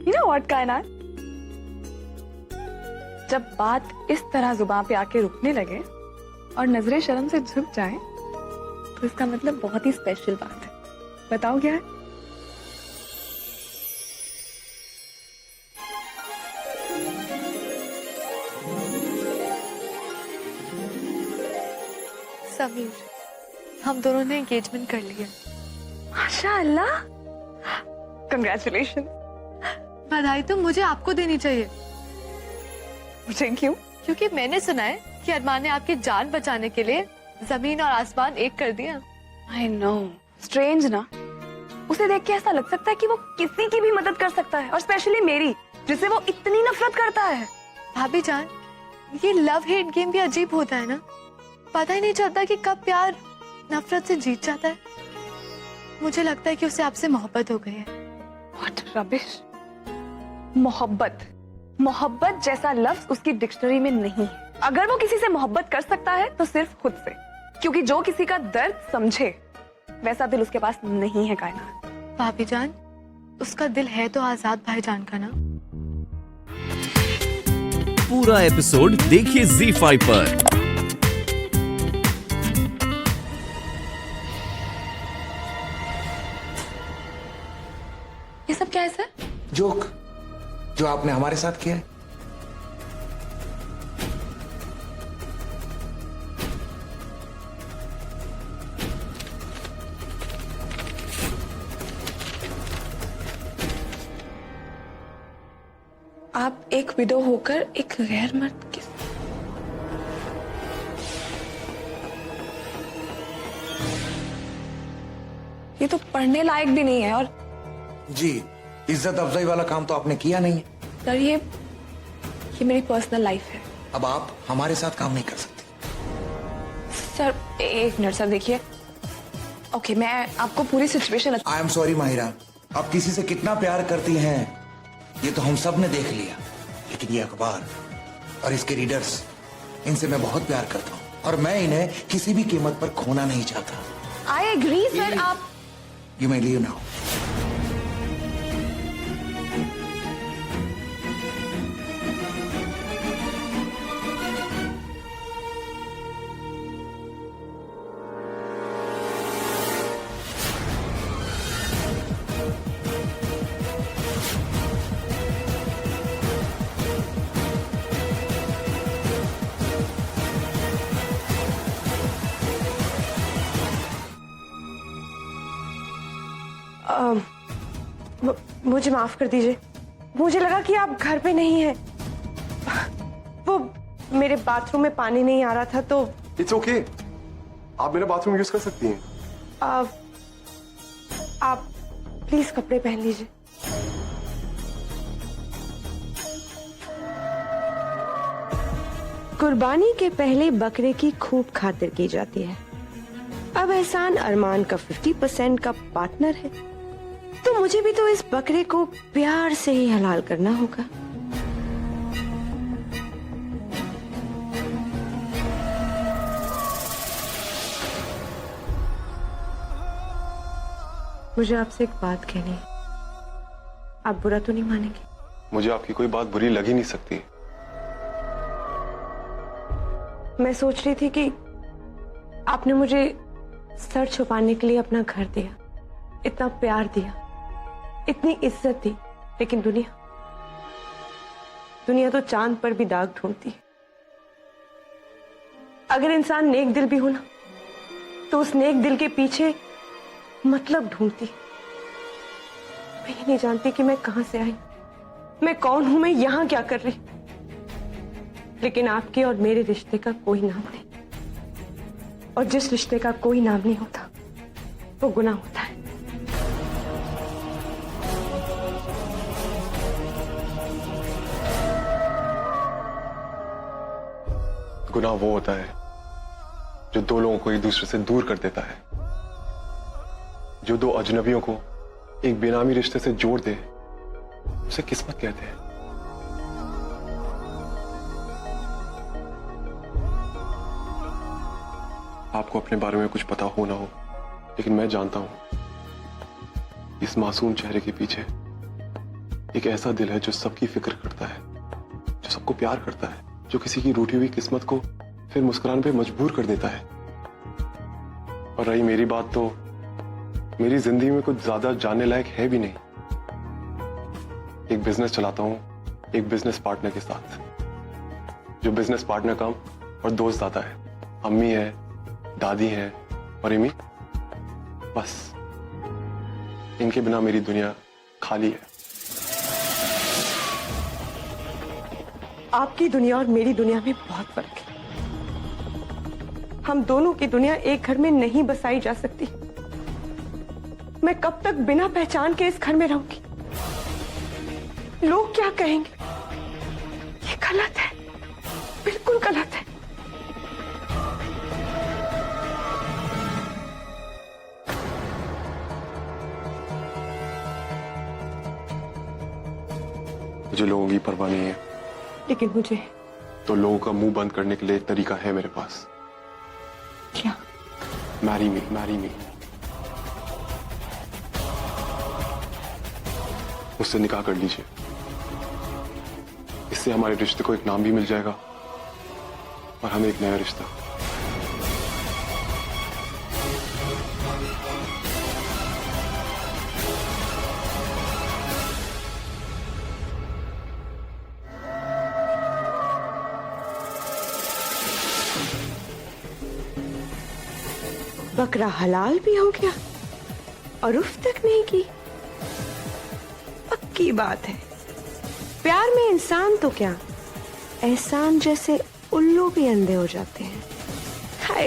You know what, कायनात? जब बात इस तरह जुबान पे आके रुकने लगे और नजरें शर्म से झुक जाएं, तो इसका मतलब बहुत ही स्पेशल बात है। बताओ क्या है? समीर, हम दोनों ने एंगेजमेंट कर लिया। माशाअल्लाह, कंग्रेचुलेशन। बधाई तो मुझे आपको देनी चाहिए। मुझे क्यों? क्योंकि मैंने सुना है कि अरमान ने आपकी जान बचाने के लिए जमीन और आसमान एक कर दिया। I know, स्ट्रेंज ना? उसे देख के ऐसा लग सकता है कि वो किसी की भी मदद कर सकता है, और स्पेशली मेरी, जिसे वो इतनी नफरत करता है। भाभी जान, ये लव हेट गेम भी अजीब होता है ना। पता ही नहीं चलता कि कब प्यार नफरत से जीत जाता है। मुझे लगता है कि उसे आपसे मोहब्बत हो गई है। What rubbish? मोहब्बत जैसा लफ्ज उसकी डिक्शनरी में नहीं है। अगर वो किसी से मोहब्बत कर सकता है तो सिर्फ खुद से, क्योंकि जो किसी का दर्द समझे वैसा दिल उसके पास नहीं है कायनात। भाभी जान, उसका दिल है तो आजाद भाईजान का ना। पूरा एपिसोड देखिए ZEE5 पर। ये सब क्या है सर? जोक जो आपने हमारे साथ किया है। आप एक विडो होकर एक गैर मर्द के ये तो पढ़ने लायक भी नहीं है। और जी, इज्जत अफजाई वाला काम तो आपने किया नहीं है। सर, ये मेरी पर्सनल लाइफ है। अब आप हमारे साथ काम नहीं कर सकते। सर एक मिनट सर, देखिए। ओके, मैं आपको पूरी situation. I am sorry Mahira, आप किसी से कितना प्यार करती हैं ये तो हम सब ने देख लिया, लेकिन ये अखबार और इसके रीडर्स, इनसे मैं बहुत प्यार करता हूँ और मैं इन्हें किसी भी कीमत पर खोना नहीं चाहता। I agree sir. आप यू मे लीव नाउ। मुझे माफ कर दीजिए, मुझे लगा कि आप घर पे नहीं हैं। वो मेरे बाथरूम में पानी नहीं आ रहा था तो। इट्स ओके, आप मेरा बाथरूम यूज कर सकती हैं। आप प्लीज कपड़े पहन लीजिए। कुर्बानी के पहले बकरे की खूब खातिर की जाती है। अब एहसान अरमान का 50% का पार्टनर है, तो मुझे भी तो इस बकरे को प्यार से ही हलाल करना होगा। मुझे आपसे एक बात कहनी है, आप बुरा तो नहीं मानेंगे? मुझे आपकी कोई बात बुरी लग ही नहीं सकती। मैं सोच रही थी कि आपने मुझे सर छुपाने के लिए अपना घर दिया, इतना प्यार दिया, इतनी इज्जत दी, लेकिन दुनिया तो चांद पर भी दाग ढूंढती है। अगर इंसान नेक दिल भी हो ना, तो उस नेक दिल के पीछे मतलब ढूंढती। मैं ये नहीं जानती कि मैं कहां से आई, मैं कौन हूं, मैं यहां क्या कर रही। लेकिन आपके और मेरे रिश्ते का कोई नाम नहीं, और जिस रिश्ते का कोई नाम नहीं होता वो गुनाह होता है। गुनाह वो होता है जो दो लोगों को एक दूसरे से दूर कर देता है, जो दो अजनबियों को एक बेनामी रिश्ते से जोड़ दे, उसे किस्मत कहते हैं। आपको अपने बारे में कुछ पता हो ना हो, लेकिन मैं जानता हूं इस मासूम चेहरे के पीछे एक ऐसा दिल है जो सबकी फिक्र करता है, जो सबको प्यार करता है, जो किसी की रूठी हुई किस्मत को फिर मुस्कुराने पे मजबूर कर देता है। और रही मेरी बात, तो मेरी जिंदगी में कुछ ज्यादा जानने लायक है भी नहीं। एक बिजनेस चलाता हूं एक बिजनेस पार्टनर के साथ, जो बिजनेस पार्टनर कम और दोस्त आता है। अम्मी है, दादी है और इमी, बस इनके बिना मेरी दुनिया खाली है। आपकी दुनिया और मेरी दुनिया में बहुत फर्क है। हम दोनों की दुनिया एक घर में नहीं बसाई जा सकती। मैं कब तक बिना पहचान के इस घर में रहूंगी? लोग क्या कहेंगे? ये गलत है, बिल्कुल गलत है। मुझे लोगों की परवाह नहीं है, लेकिन मुझे तो लोगों का मुंह बंद करने के लिए एक तरीका है मेरे पास। क्या? Marry me, marry me. मुझसे निकाह कर लीजिए। इससे हमारे रिश्ते को एक नाम भी मिल जाएगा और हमें एक नया रिश्ता। बकरा हलाल भी हो गया और उफ तक नहीं की। पक्की बात है, प्यार में इंसान तो क्या, एहसान जैसे उल्लू भी अंधे हो जाते हैं। हाय,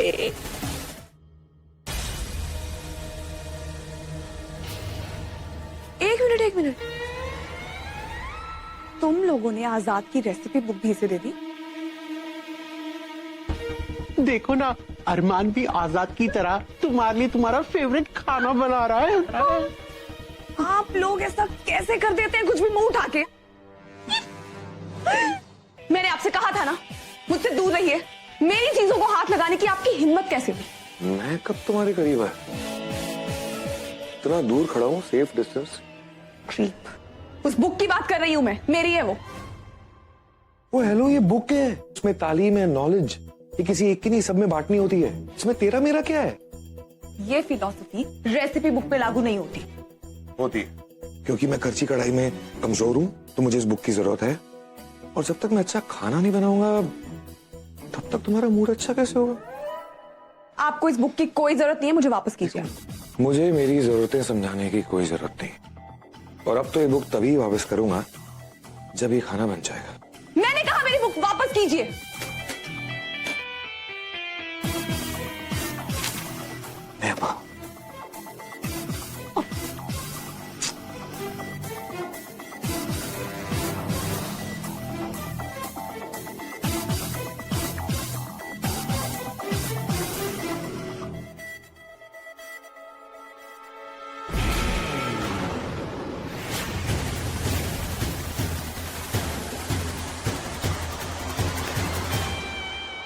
एक मिनट, तुम लोगों ने आजाद की रेसिपी बुक भी इसे दे दी? देखो ना, अरमान भी आजाद की तरह तुम्हारे लिए तुम्हारा फेवरेट खाना बना रहा है। आप लोग ऐसा कैसे कर देते हैं, कुछ भी मुंह उठा के? मैंने आपसे कहा था ना, मुझसे दूर रहिए। मेरी चीजों को हाथ लगाने की आपकी हिम्मत कैसे हुई? मैं कब तुम्हारे करीब है? इतना दूर खड़ा हूँ, सेफ डिस्टेंस। क्रीप। उस बुक की बात कर रही हूं मैं, मेरी है वो। हेलो, ये बुक है, उसमें तालीम है, नॉलेज। ये किसी एक की नहीं, सब में बांटनी होती है। इसमें तेरा मेरा क्या है? ये फिलॉसफी रेसिपी बुक पे लागू नहीं होती। होती है, क्योंकि मैं करची कढ़ाई में कमजोर हूँ, तो मुझे इस बुक की जरूरत है। और जब तक मैं अच्छा खाना नहीं बनाऊंगा, तब तक तुम्हारा मूड अच्छा कैसे होगा? आपको इस बुक की कोई जरूरत नहीं है, मुझे वापस कीजिए। मुझे मेरी जरूरतें समझाने की कोई जरूरत नहीं। और अब तो ये बुक तभी वापस करूंगा जब ये खाना बन जाएगा। मैंने कहा मेरी बुक वापस कीजिए। नेहा,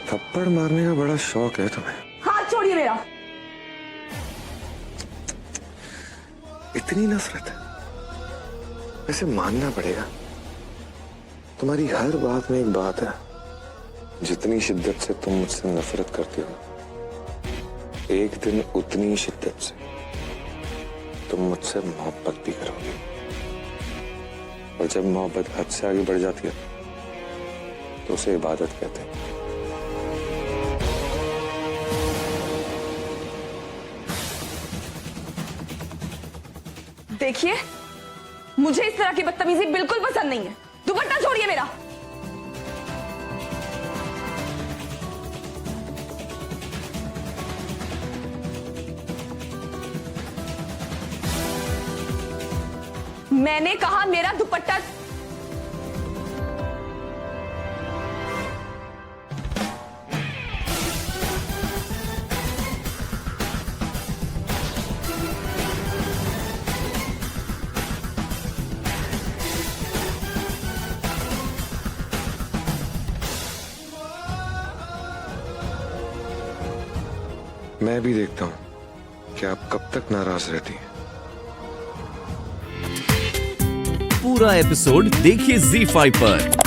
थप्पड़ मारने का बड़ा शौक है तुम्हें। हाथ छोड़िए मेरा। इतनी नफरत? वैसे मानना पड़ेगा, तुम्हारी हर बात में एक बात है। जितनी शिद्दत से तुम मुझसे नफरत करते हो, एक दिन उतनी शिद्दत से तुम मुझसे मोहब्बत भी करोगे। और जब मोहब्बत हद से आगे बढ़ जाती है तो उसे इबादत कहते हैं। देखिए, मुझे इस तरह की बदतमीजी बिल्कुल पसंद नहीं है। दुपट्टा छोड़िए मेरा। मैंने कहा मेरा दुपट्टा। मैं भी देखता हूं कि आप कब तक नाराज रहती हैं। पूरा एपिसोड देखिए ZEE5 पर।